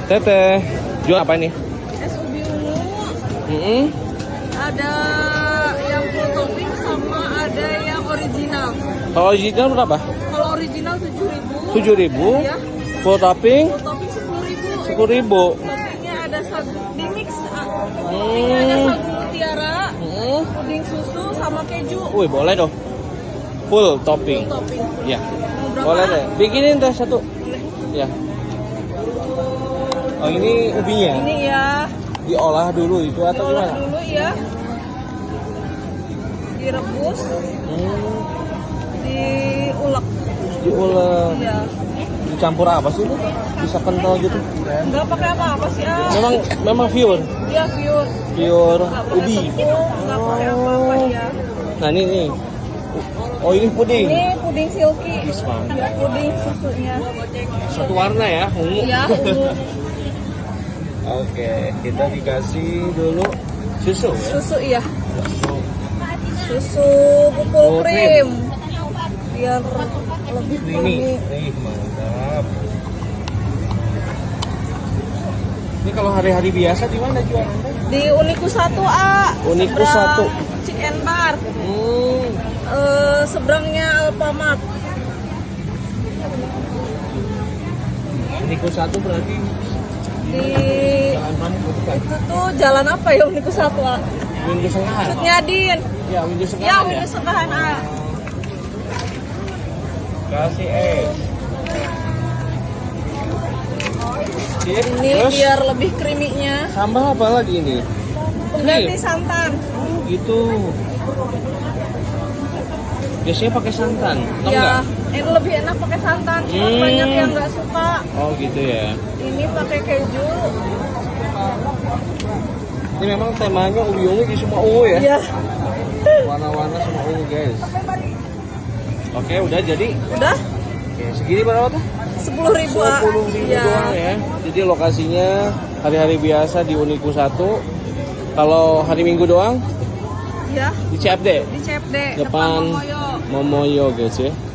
Teteh, jual apa ini? Es ubi ungu. Mm-mm. Ada yang full topping sama ada yang original. Kalau original berapa? Kalau original 7.000. 7.000. Ya. Full topping Full topping 10.000. 10.000. Toppingnya ada sagu di mix. Toppingnya ada sagu mutiara, puding susu sama keju. Wih, boleh dong. Full topping. Full topping. Ya. Mau berapa? Boleh deh. Bikinin teh satu. Ya. Oh, ini ubinya. Ini ya. Diolah dulu itu atau Diolah gimana? dulu ya. Direbus, diulek. Diulek. Iya. Dicampur apa sih itu? Bisa kental gitu. Enggak pakai apa-apa sih, ah. Memang pure. Iya, pure. Pure Enggak pakai ubi. tepung, enggak pakai apa-apa ya. Nah, ini nih. Oh, ini puding. Ini puding silky. Isman. Ya, puding susunya. Satu warna ya, ungu. Iya, ungu. Oke, kita dikasih dulu susu ya. Susu iya. Susu. Susu pupul Full krim. Biar lebih Creamy. creamy. Mantap. Ini kalau hari-hari biasa di mana jualannya? Di Uniku 1A. Uniku seberang 1. Chicken Bar. Seberangnya Alfamart. Uniku 1 berarti Di jalan mana? Bukan. itu tuh jalan apa ya Uniku 1A? Windu Sengahan. Nyadin. Ya, Windu Ya, Sengahan. Windu Sekahan A. Kasih es. Sip. Ini Terus biar lebih creamy-nya. tambah apa lagi ini? Pengganti santan. Gitu. Biasanya pakai santan, atau Ya, enggak? ini lebih enak pakai santan. Cuma banyak yang nggak suka. Oh gitu ya. Ini pakai keju. Ini memang temanya ubi ungu di semua ungu ya. Iya. Warna-warna semua ungu guys. Oke, udah jadi. Udah? Oke, segini berapa tuh? 10.000. 10.000 Iya. doang ya. Jadi lokasinya hari-hari biasa di Uniku 1. Kalau hari Minggu doang Iya. di CFD Di CFD depan Momoyo. Momoyo guys ya.